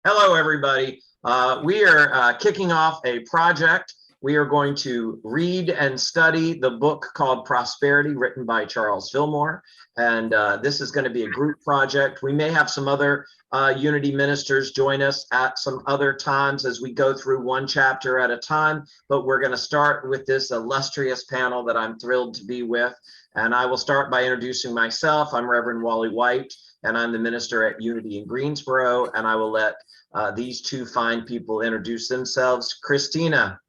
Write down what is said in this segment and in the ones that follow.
Hello, everybody. We are kicking off a project. We are going to read and study the book called Prosperity, written by Charles Fillmore. And this is going to be a group project. We may have some other Unity ministers join us at some other times as we go through one chapter at a time. But we're going to start with this illustrious panel that I'm thrilled to be with. And I will start by introducing myself. I'm Reverend Wally White, and I'm the minister at Unity in Greensboro. And I will let these two fine people introduce themselves. Christina.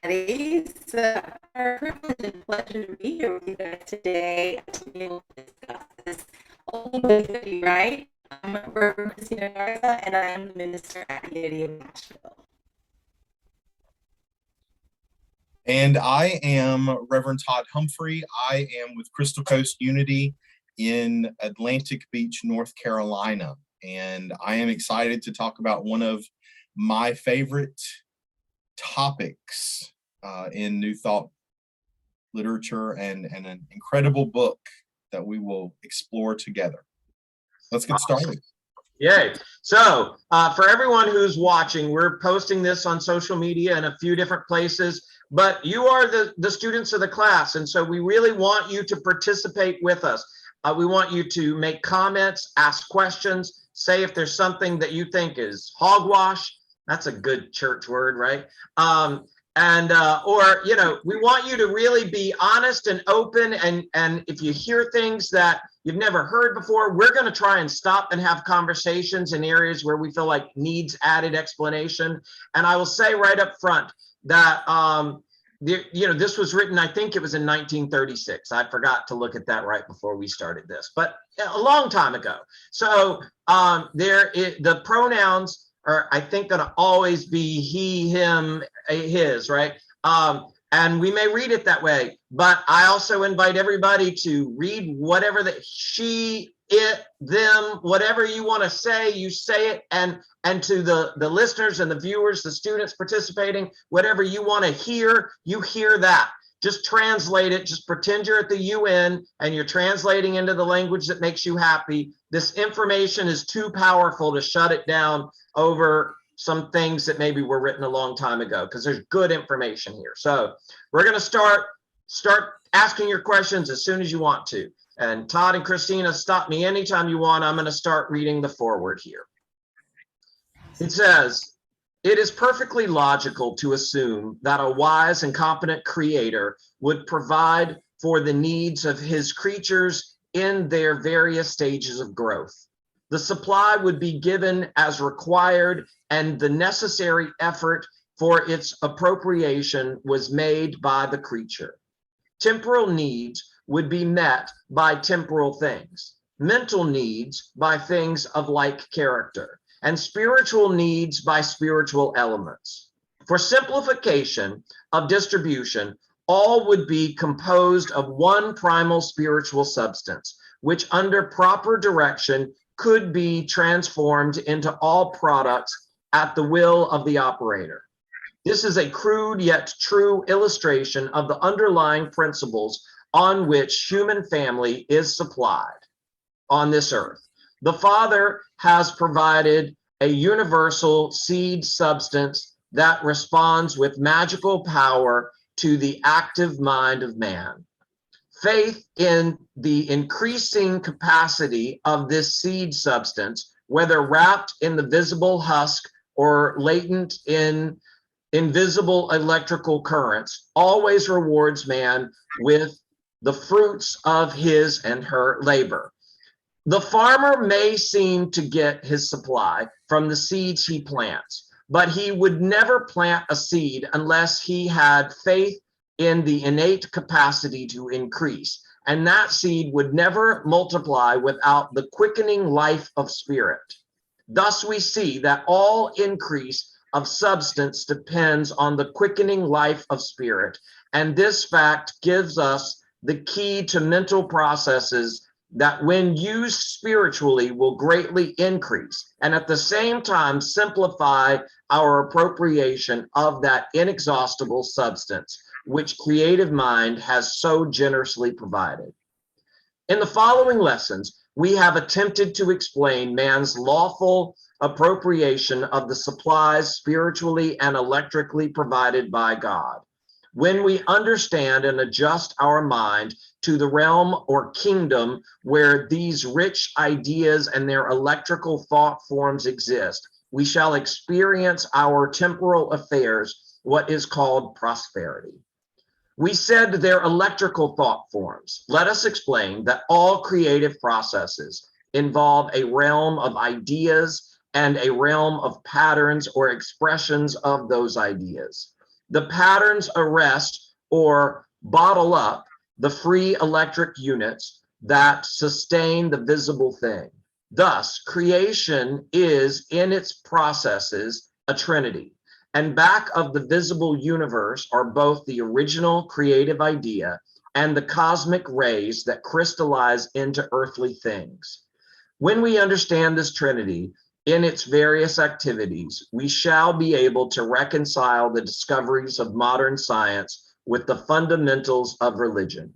It's our privilege and pleasure to be here with you guys today to be able to discuss this ultimately, right? I'm Reverend Christina Garza, and I am the minister at Unity in Nashville. And I am Reverend Todd Humphrey. I am with Crystal Coast Unity in Atlantic Beach, North Carolina. And I am excited to talk about one of my favorite topics in New Thought literature and an incredible book that we will explore together. Let's get started. Yay. So for everyone who's watching, we're posting this on social media in a few different places, but you are the students of the class. And so we really want you to participate with us. We want you to make comments, ask questions, say if there's something that you think is hogwash. That's a good church word, right? Or, you know, we want you to really be honest and open. And if you hear things that you've never heard before, we're going to try and stop and have conversations in areas where we feel like needs added explanation. And I will say right up front that, this was written, I think it was in 1936. I forgot to look at that right before we started this, but a long time ago. So the pronouns are, I think, going to always be he, him, his, right? And we may read it that way, but I also invite everybody to read whatever that she, it, them, whatever you want to say, you say it. And to the listeners and the viewers, the students participating, whatever you want to hear, you hear that. Just translate it. Just pretend you're at the UN and you're translating into the language that makes you happy. This information is too powerful to shut it down over some things that maybe were written a long time ago, because there's good information here. So we're going to start asking your questions as soon as you want to. And Todd and Christina, stop me anytime you want. I'm going to start reading the foreword here. It says, "It is perfectly logical to assume that a wise and competent creator would provide for the needs of his creatures in their various stages of growth. The supply would be given as required, and the necessary effort for its appropriation was made by the creature. Temporal needs would be met by temporal things, mental needs by things of like character, and spiritual needs by spiritual elements. For simplification of distribution, all would be composed of one primal spiritual substance, which under proper direction could be transformed into all products at the will of the operator. This is a crude yet true illustration of the underlying principles on which human family is supplied on this earth. The Father has provided a universal seed substance that responds with magical power to the active mind of man. Faith in the increasing capacity of this seed substance, whether wrapped in the visible husk or latent in invisible electrical currents, always rewards man with the fruits of his and her labor. The farmer may seem to get his supply from the seeds he plants, but he would never plant a seed unless he had faith in the innate capacity to increase, and that seed would never multiply without the quickening life of spirit. Thus we see that all increase of substance depends on the quickening life of spirit, and this fact gives us the key to mental processes that when used spiritually will greatly increase and at the same time simplify our appropriation of that inexhaustible substance which creative mind has so generously provided. In the following lessons, we have attempted to explain man's lawful appropriation of the supplies spiritually and electrically provided by God. When we understand and adjust our mind to the realm or kingdom where these rich ideas and their electrical thought forms exist, we shall experience our temporal affairs, what is called prosperity. We said their electrical thought forms. Let us explain that all creative processes involve a realm of ideas and a realm of patterns or expressions of those ideas. The patterns arrest or bottle up the free electric units that sustain the visible thing. Thus, creation is in its processes a trinity. And back of the visible universe are both the original creative idea and the cosmic rays that crystallize into earthly things. When we understand this trinity in its various activities, we shall be able to reconcile the discoveries of modern science with the fundamentals of religion.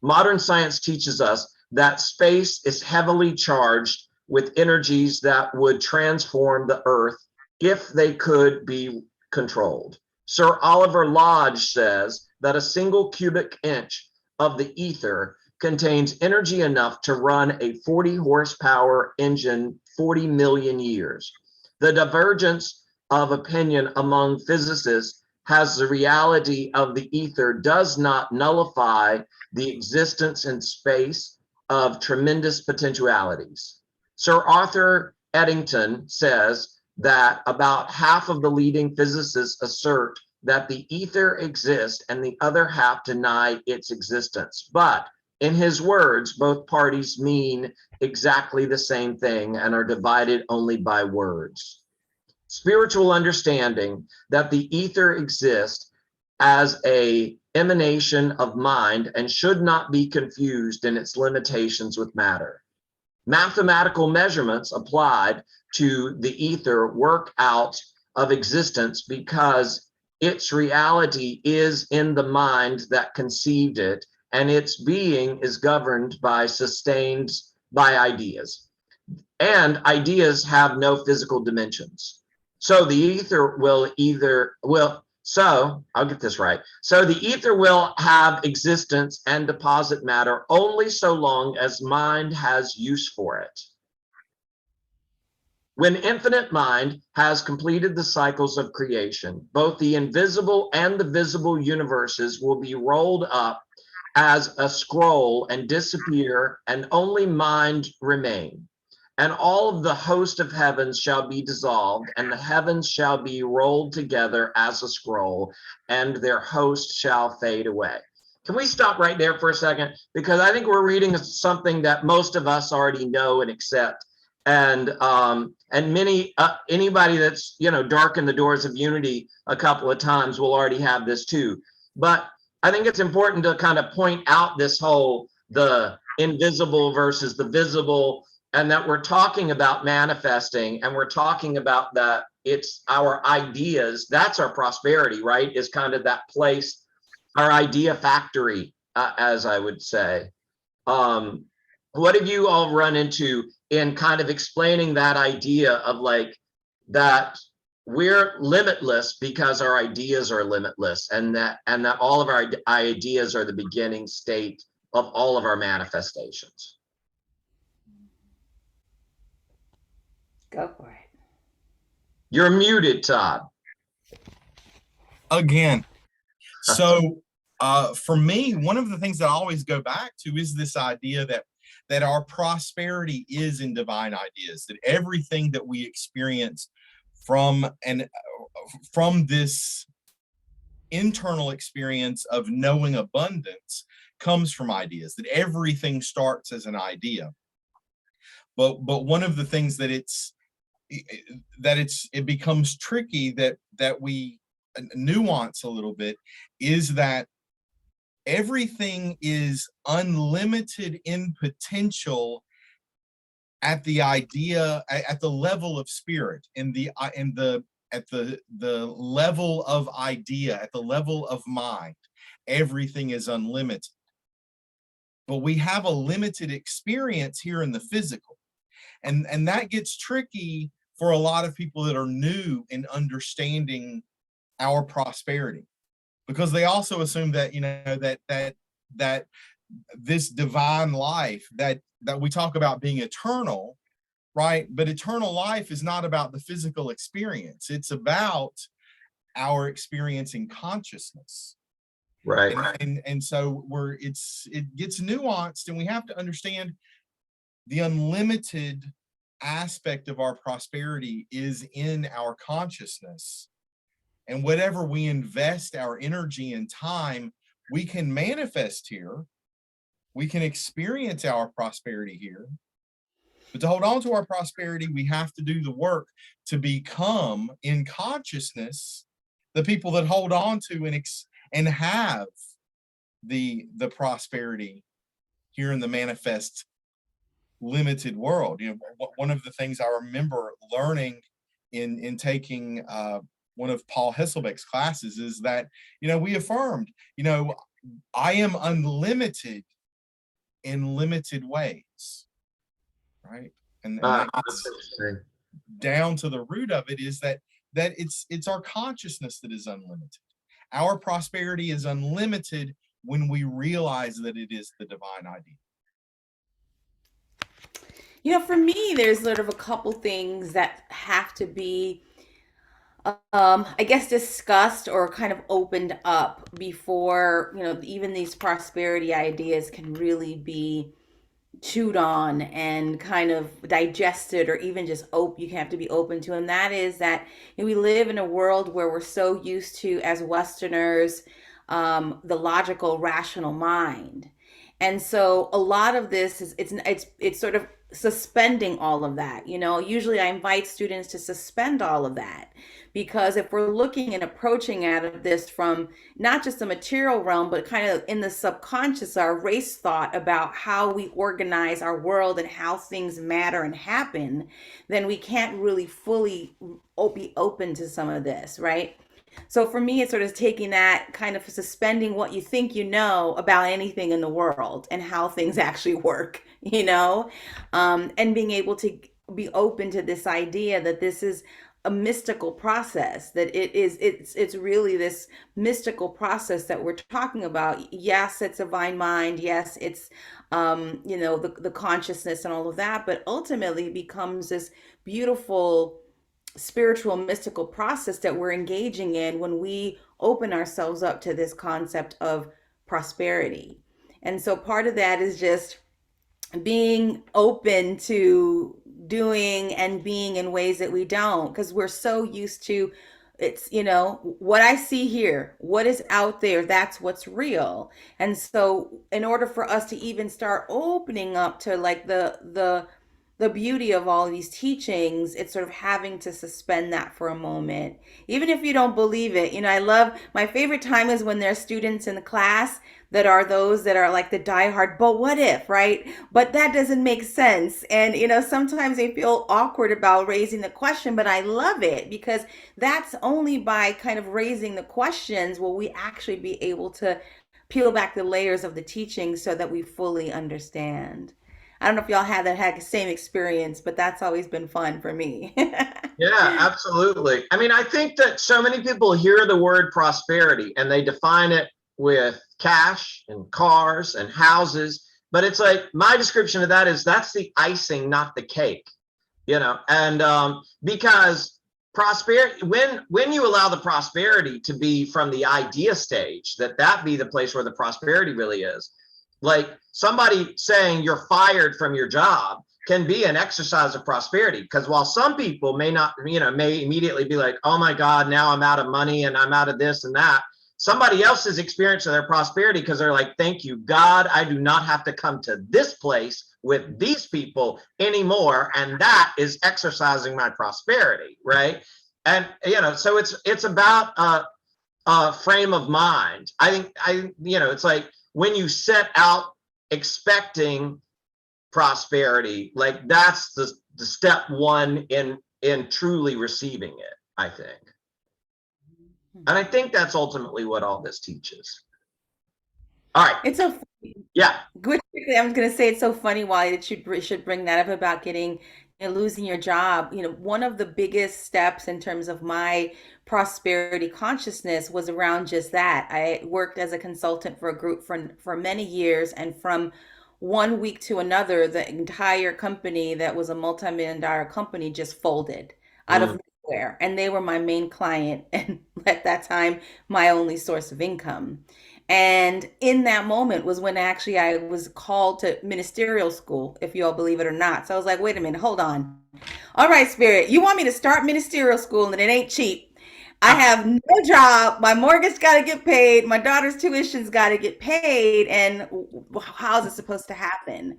Modern science teaches us that space is heavily charged with energies that would transform the earth if they could be controlled. Sir Oliver Lodge says that a single cubic inch of the ether contains energy enough to run a 40 horsepower engine 40 million years. The divergence of opinion among physicists has the reality of the ether does not nullify the existence in space of tremendous potentialities. Sir Arthur Eddington says that about half of the leading physicists assert that the ether exists and the other half deny its existence. But in his words, both parties mean exactly the same thing and are divided only by words. Spiritual understanding that the ether exists as an emanation of mind and should not be confused in its limitations with matter. Mathematical measurements applied to the ether work out of existence because its reality is in the mind that conceived it, and its being is governed by sustained by ideas. And ideas have no physical dimensions. So the ether I'll get this right. So the ether will have existence and deposit matter only so long as mind has use for it. When infinite mind has completed the cycles of creation, both the invisible and the visible universes will be rolled up as a scroll and disappear, and only mind remain. And all of the host of heavens shall be dissolved, and the heavens shall be rolled together as a scroll, and their host shall fade away. Can we stop right there for a second? Because I think we're reading something that most of us already know and accept. And many anybody that's darkened the doors of unity a couple of times will already have this too. But I think it's important to kind of point out this whole the invisible versus the visible, and that we're talking about manifesting, and we're talking about that it's our ideas. That's our prosperity, right? Is kind of that place, our idea factory, as I would say. What have you all run into in kind of explaining that idea of like that we're limitless because our ideas are limitless, and that all of our ideas are the beginning state of all of our manifestations? Go for it. You're muted, Todd. Again. So for me, one of the things that I always go back to is this idea that our prosperity is in divine ideas, that everything that we experience from this internal experience of knowing abundance comes from ideas, that everything starts as an idea. But one of the things that it becomes tricky that we nuance a little bit is that everything is unlimited in potential at the level of spirit, at the level of idea, at the level of mind. Everything is unlimited. but we have a limited experience here in the physical. And that gets tricky for a lot of people that are new in understanding our prosperity, because they also assume that, you know, that this divine life that we talk about being eternal, right? But eternal life is not about the physical experience. It's about our experiencing consciousness. Right. And so it gets nuanced, and we have to understand the unlimited aspect of our prosperity is in our consciousness. And whatever we invest our energy and time, we can manifest here. We can experience our prosperity here. But to hold on to our prosperity, we have to do the work to become, in consciousness, the people that hold on to and have the prosperity here in the manifest limited world. You know, one of the things I remember learning in taking one of Paul Hesselbeck's classes is that, you know, we affirmed, you know, I am unlimited in limited ways, right? And that gets down to the root of it, is that it's our consciousness that is unlimited. Our prosperity is unlimited when we realize that it is the divine idea. You know, for me, there's sort of a couple things that have to be, I guess, discussed or kind of opened up before, you know, even these prosperity ideas can really be chewed on and kind of digested, or even just you have to be open to. And that is that, you know, we live in a world where we're so used to, as Westerners, the logical, rational mind. And so a lot of this is it's sort of suspending all of that. You know, usually I invite students to suspend all of that, because if we're looking and approaching at this from not just the material realm, but kind of in the subconscious, our race thought about how we organize our world and how things matter and happen, then we can't really fully be open to some of this, right? So for me, it's sort of taking that, kind of suspending what you think you know about anything in the world and how things actually work, you know, and being able to be open to this idea that this is a mystical process, that it's really this mystical process that we're talking about. Yes, it's a divine mind. Yes, it's you know, the consciousness and all of that, but ultimately it becomes this beautiful spiritual mystical process that we're engaging in when we open ourselves up to this concept of prosperity. And so part of that is just being open to doing and being in ways that we don't, because we're so used to, it's, you know, what I see here, what is out there, that's what's real. And so in order for us to even start opening up to like the beauty of all of these teachings, it's sort of having to suspend that for a moment, even if you don't believe it. You know, I love, my favorite time is when there's students in the class that are those that are like the diehard, but what if, right? But that doesn't make sense. And, you know, sometimes they feel awkward about raising the question, but I love it, because that's only by kind of raising the questions will we actually be able to peel back the layers of the teaching so that we fully understand. I don't know if y'all had the same experience, but that's always been fun for me. Yeah, absolutely. I mean, I think that so many people hear the word prosperity and they define it with cash and cars and houses, but it's like, my description of that is that's the icing, not the cake, you know. And because prosperity, when you allow the prosperity to be from the idea stage, that be the place where the prosperity really is. Like somebody saying you're fired from your job can be an exercise of prosperity, because while some people may not, you know, may immediately be like, oh my God, now I'm out of money and I'm out of this and that. Somebody else's experience of their prosperity, because they're like, thank you, God, I do not have to come to this place with these people anymore. And that is exercising my prosperity, right? And, you know, so it's about frame of mind. I think, you know, it's like, when you set out expecting prosperity, like that's the step one in truly receiving it, I think. And I think that's ultimately what all this teaches. All right. It's so Yeah. good. I was going to say it's so funny why it should bring that up about getting losing your job. One of the biggest steps in terms of my prosperity consciousness was around just that. I worked as a consultant for a group for many years, and from one week to another, the entire company that was a multi-million dollar company just folded out Mm. of nowhere, and they were my main client, and at that time, my only source of income. And in that moment was when actually I was called to ministerial school, if you all believe it or not. So I was like, wait a minute, hold on. All right, Spirit, you want me to start ministerial school and it ain't cheap. I have no job. My mortgage got to get paid. My daughter's tuition's got to get paid. And how's it supposed to happen?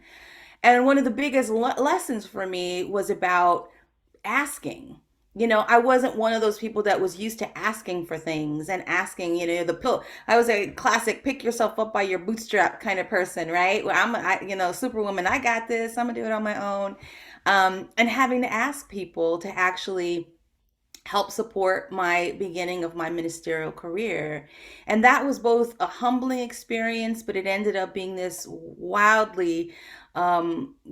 And one of the biggest lessons for me was about asking. I wasn't one of those people that was used to asking for things and asking, the pill. I was a classic pick yourself up by your bootstrap kind of person, right? Well, superwoman, I got this. I'm gonna do it on my own. And having to ask people to actually help support my beginning of my ministerial career. And that was both a humbling experience, but it ended up being this wildly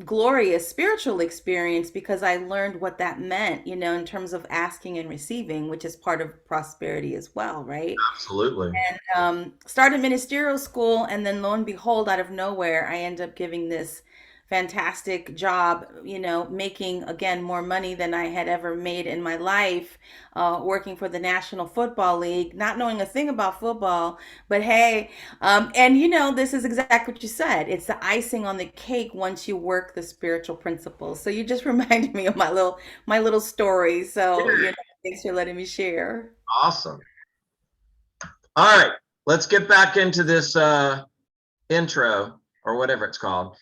glorious spiritual experience because I learned what that meant, in terms of asking and receiving, which is part of prosperity as well, right? Absolutely. And started ministerial school, and then lo and behold, out of nowhere, I end up giving this fantastic job, making again more money than I had ever made in my life, working for the National Football League, not knowing a thing about football, but hey, and this is exactly what you said. It's the icing on the cake once you work the spiritual principles. So you just reminded me of my little story. So thanks for letting me share. Awesome. All right, let's get back into this intro or whatever it's called.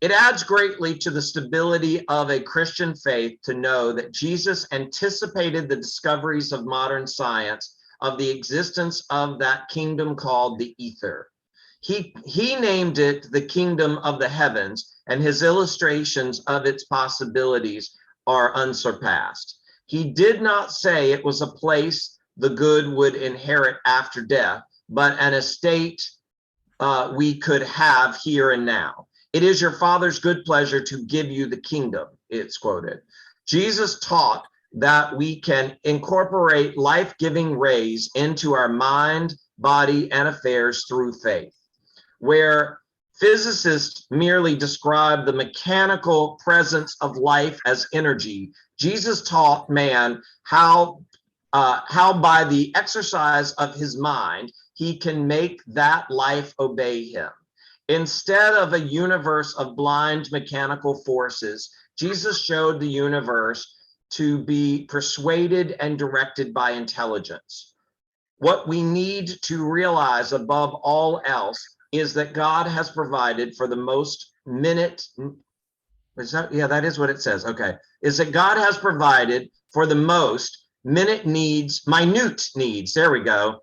It adds greatly to the stability of a Christian faith to know that Jesus anticipated the discoveries of modern science of the existence of that kingdom called the ether. He named it the kingdom of the heavens, and his illustrations of its possibilities are unsurpassed. He did not say it was a place the good would inherit after death, but an estate we could have here and now. It is your Father's good pleasure to give you the kingdom, it's quoted. Jesus taught that we can incorporate life-giving rays into our mind, body, and affairs through faith. Where physicists merely describe the mechanical presence of life as energy, Jesus taught man how by the exercise of his mind, he can make that life obey him. Instead of a universe of blind mechanical forces, Jesus showed the universe to be persuaded and directed by intelligence. What we need to realize above all else is that God has provided for the most minute. Is that, yeah, that is what it says. Okay. Is that God has provided for the most minute needs, minute needs, there we go,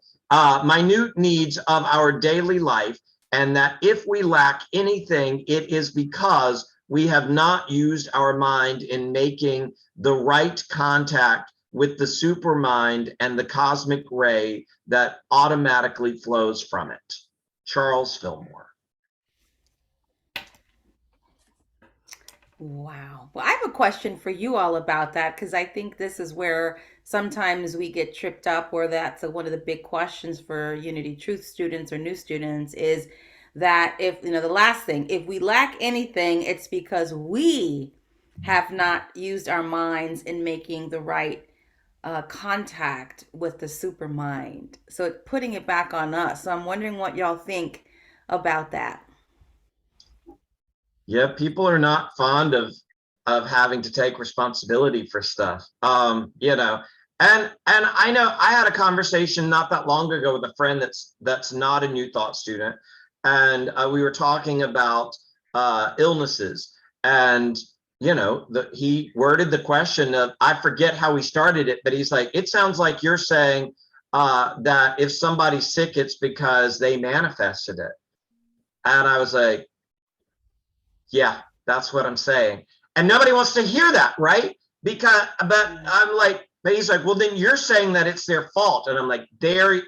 minute needs of our daily life, and that if we lack anything, it is because we have not used our mind in making the right contact with the supermind and the cosmic ray that automatically flows from it. Charles Fillmore. Wow. Well, I have a question for you all about that because I think this is where sometimes we get tripped up, or that's one of the big questions for Unity Truth students or new students is that if, the last thing, if we lack anything, it's because we have not used our minds in making the right contact with the super mind. So putting it back on us. So I'm wondering what y'all think about that. Yeah, people are not fond of having to take responsibility for stuff. And I know I had a conversation not that long ago with a friend that's not a New Thought student, and we were talking about illnesses, and he worded the question of, I forget how he started it, but he's like, it sounds like you're saying that if somebody's sick, it's because they manifested it. And I was like, yeah, that's what I'm saying. And nobody wants to hear that, right? But I'm like, But he's like, well, then you're saying that it's their fault. And I'm like, there's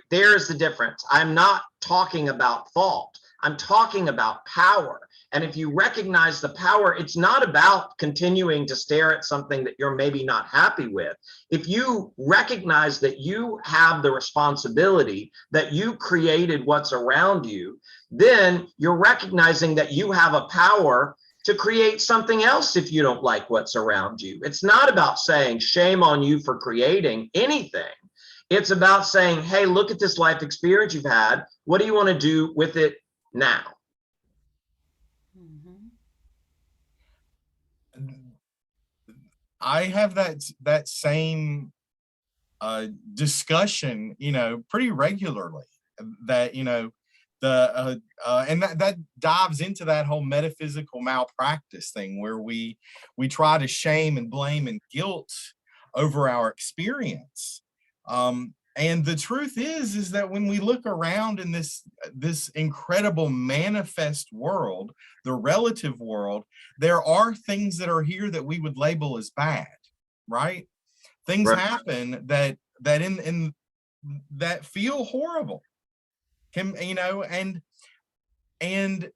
the difference. I'm not talking about fault. I'm talking about power. And if you recognize the power, it's not about continuing to stare at something that you're maybe not happy with. If you recognize that you have the responsibility, that you created what's around you, then you're recognizing that you have a power to create something else if you don't like what's around you. It's not about saying shame on you for creating anything. It's about saying, hey, look at this life experience you've had. What do you want to do with it now? I have that same discussion, pretty regularly. That and that dives into that whole metaphysical malpractice thing, where we try to shame and blame and guilt over our experience. And the truth is that when we look around in this incredible manifest world, the relative world, there are things that are here that we would label as bad, right? Things Right. happen that in that feel horrible. And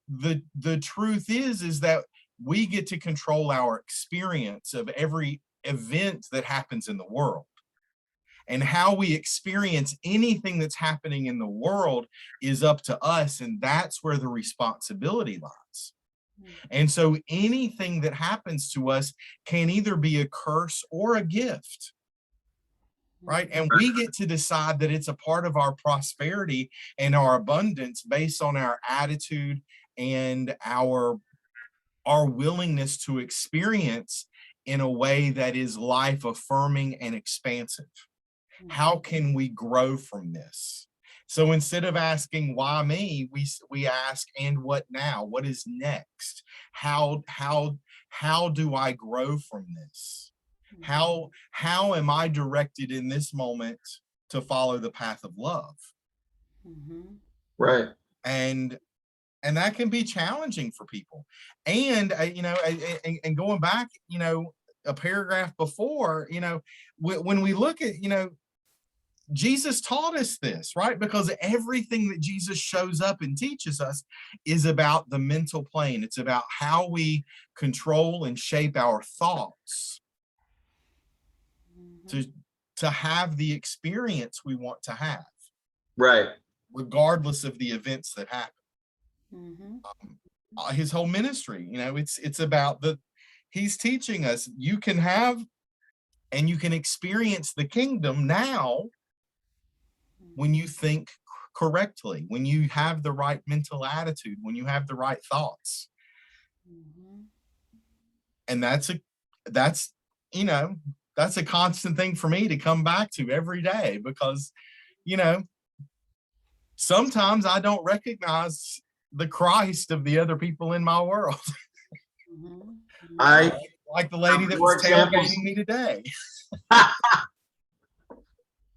the truth is that we get to control our experience of every event that happens in the world. And how we experience anything that's happening in the world is up to us, and that's where the responsibility lies. And so anything that happens to us can either be a curse or a gift, right? And we get to decide that it's a part of our prosperity and our abundance based on our attitude and our willingness to experience in a way that is life affirming and expansive. How can we grow from this? So instead of asking why me, we ask, and what now? What is next? How do I grow from this? How am I directed in this moment to follow the path of love? Right. And that can be challenging for people. And and going back, a paragraph before, when we look at, Jesus taught us this, right? Because everything that Jesus shows up and teaches us is about the mental plane. It's about how we control and shape our thoughts to have the experience we want to have, Right. regardless of the events that happen. His whole ministry, it's about he's teaching us you can have and you can experience the kingdom now when you think correctly, when you have the right mental attitude, when you have the right thoughts. And that's a constant thing for me to come back to every day, because sometimes I don't recognize the Christ of the other people in my world. Like the lady that was tailgating me today.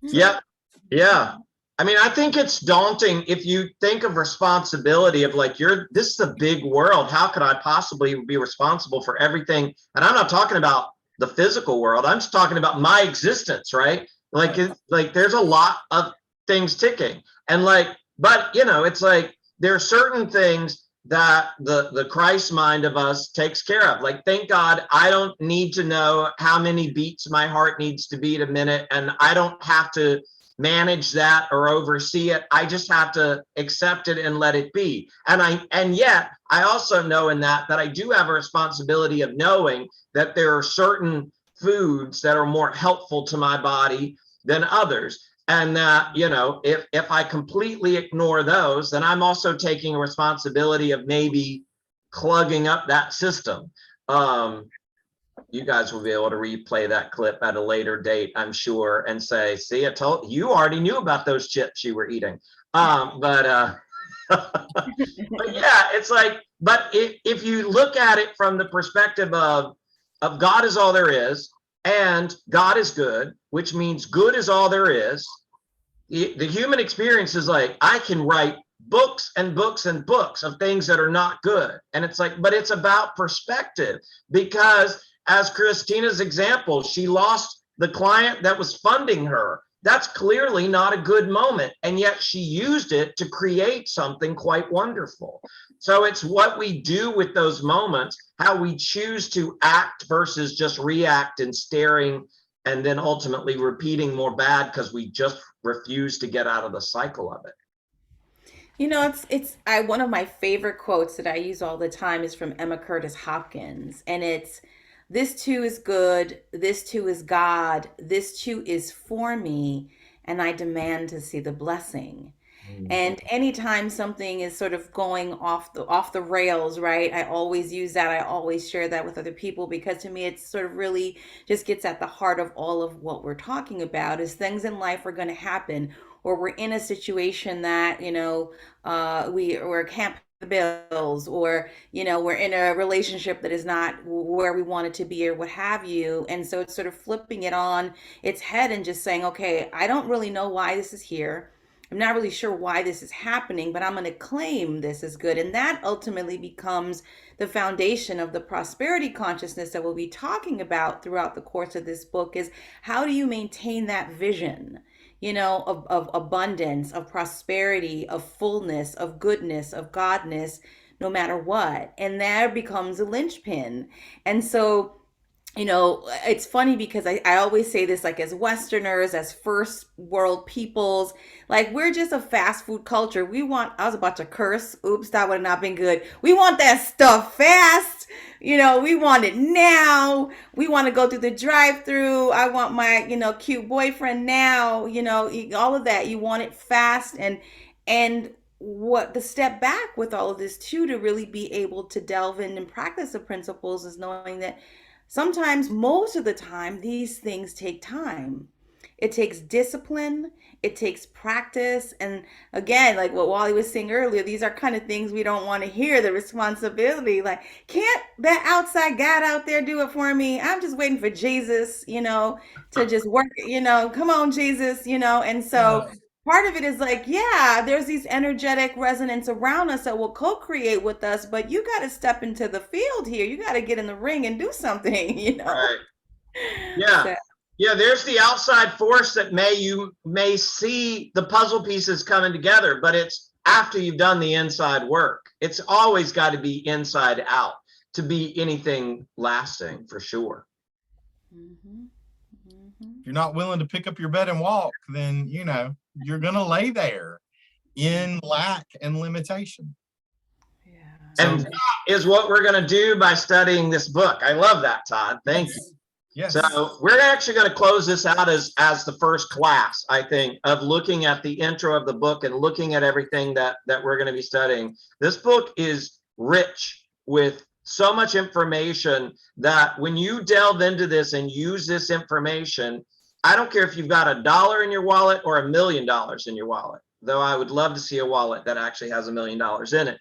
Yep. Yeah. I mean, I think it's daunting if you think of responsibility of like, this is a big world. How could I possibly be responsible for everything? And I'm not talking about the physical world. I'm just talking about my existence, right? Like, there's a lot of things ticking. And but it's like, there are certain things that the Christ mind of us takes care of. Like, thank God, I don't need to know how many beats my heart needs to beat a minute. And I don't have to manage that or oversee it. I just have to accept it and let it be. And yet I also know in that I do have a responsibility of knowing that there are certain foods that are more helpful to my body than others. And that, if I completely ignore those, then I'm also taking a responsibility of maybe clugging up that system. You guys will be able to replay that clip at a later date, I'm sure, and say, see, I told you already knew about those chips you were eating. But yeah, it's like, but if you look at it from the perspective of God is all there is, and God is good, which means good is all there is. The human experience is like, I can write books and books and books of things that are not good. And it's like, but it's about perspective, because as Christina's example, she lost the client that was funding her. That's clearly not a good moment. And yet she used it to create something quite wonderful. So it's what we do with those moments, how we choose to act versus just react and staring and then ultimately repeating more bad because we just refuse to get out of the cycle of it. You know, it's I one of my favorite quotes that I use all the time is from Emma Curtis Hopkins, and it's this too is good, this too is God, this too is for me, and I demand to see the blessing. And anytime something is sort of going off the rails, right? I always use that. I always share that with other people because to me it's sort of really just gets at the heart of all of what we're talking about is things in life are going to happen or we're in a situation that, we're can't pay the bills or, we're in a relationship that is not where we want it to be or what have you. And so it's sort of flipping it on its head and just saying, okay, I don't really know why this is here. I'm not really sure why this is happening, but I'm going to claim this is good. And that ultimately becomes the foundation of the prosperity consciousness that we'll be talking about throughout the course of this book is how do you maintain that vision, of abundance, of prosperity, of fullness, of goodness, of godness, no matter what. And that becomes a linchpin. And so it's funny because I always say this like as Westerners, as first world peoples, like we're just a fast food culture. I was about to curse. Oops, that would have not been good. We want that stuff fast. We want it now. We want to go through the drive through. I want my, cute boyfriend now, all of that. You want it fast. And what the step back with all of this too, to really be able to delve in and practice the principles is knowing that sometimes, most of the time, these things take time. It takes discipline, it takes practice. And again, like what Wally was saying earlier, these are kind of things we don't want to hear the responsibility. Like, can't that outside God out there do it for me? I'm just waiting for Jesus, to just work, come on, Jesus, And so part of it is like, yeah, there's these energetic resonance around us that will co-create with us, but you got to step into the field here. You got to get in the ring and do something, Right. Yeah. So, Yeah, there's the outside force that you may see the puzzle pieces coming together, but it's after you've done the inside work. It's always got to be inside out to be anything lasting, for sure. If you're not willing to pick up your bed and walk, then you're gonna lay there in lack and limitation. And that is what we're going to do by studying this book. I love that, Todd. Thank you. Yes. So we're actually going to close this out as the first class, I think, of looking at the intro of the book and looking at everything that we're going to be studying. This book is rich with so much information that when you delve into this and use this information, I don't care if you've got $1 in your wallet or $1 million in your wallet, though I would love to see a wallet that actually has $1 million in it.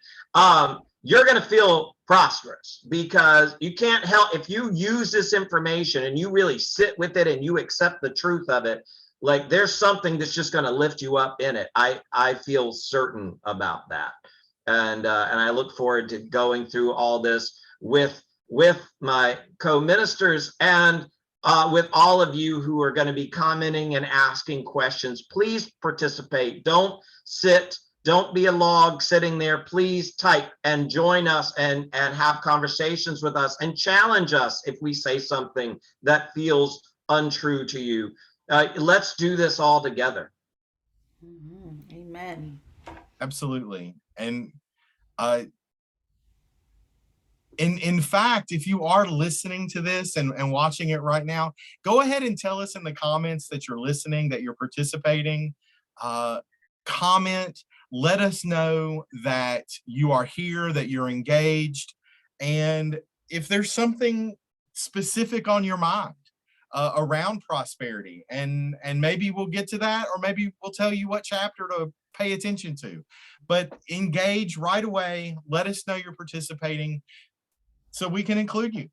You're going to feel prosperous because you can't help if you use this information and you really sit with it and you accept the truth of it. Like there's something that's just going to lift you up in it. I feel certain about that, and I look forward to going through all this with my co-ministers and with all of you who are going to be commenting and asking questions. Please participate. Don't sit. Don't be a log sitting there. Please type and join us and have conversations with us and challenge us if we say something that feels untrue to you. Let's do this all together. Amen. Absolutely. And in fact, if you are listening to this and watching it right now, go ahead and tell us in the comments that you're listening, that you're participating. Comment. Let us know that you are here, that you're engaged, and if there's something specific on your mind around prosperity, and maybe we'll get to that, or maybe we'll tell you what chapter to pay attention to. But engage right away. Let us know you're participating so we can include you.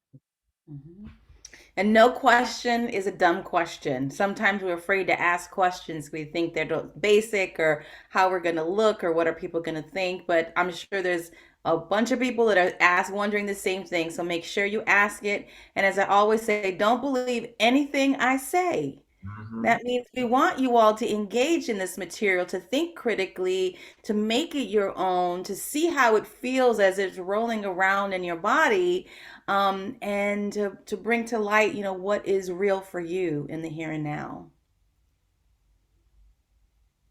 And no question is a dumb question. Sometimes we're afraid to ask questions. We think they're basic or how we're going to look or what are people going to think. But I'm sure there's a bunch of people that are wondering the same thing. So make sure you ask it. And as I always say, don't believe anything I say. Mhm. That means we want you all to engage in this material, to think critically, to make it your own, to see how it feels as it's rolling around in your body, and to bring to light, what is real for you in the here and now.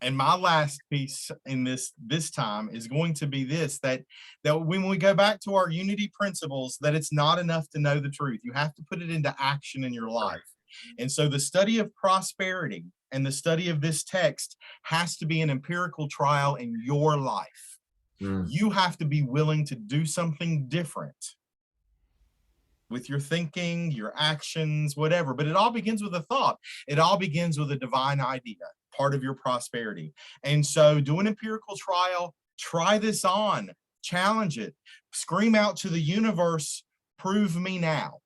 And my last piece in this time is going to be this, that when we go back to our unity principles, that it's not enough to know the truth. You have to put it into action in your life. And so the study of prosperity and the study of this text has to be an empirical trial in your life. Mm. You have to be willing to do something different with your thinking, your actions, whatever. But it all begins with a thought. It all begins with a divine idea, part of your prosperity. And so do an empirical trial, try this on, challenge it, scream out to the universe, prove me now,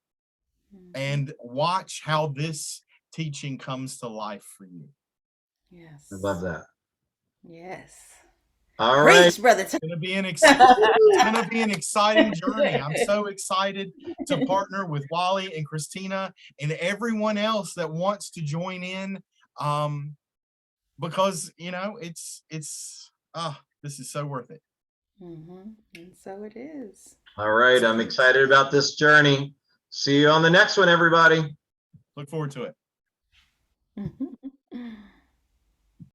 and watch how this teaching comes to life for you. Yes. I love that. Yes. All right. Preach, brother. It's gonna be an exciting journey. I'm so excited to partner with Wally and Christina and everyone else that wants to join in, because this is so worth it. And so it is. All right. I'm excited about this journey. See you on the next one, everybody. Look forward to it.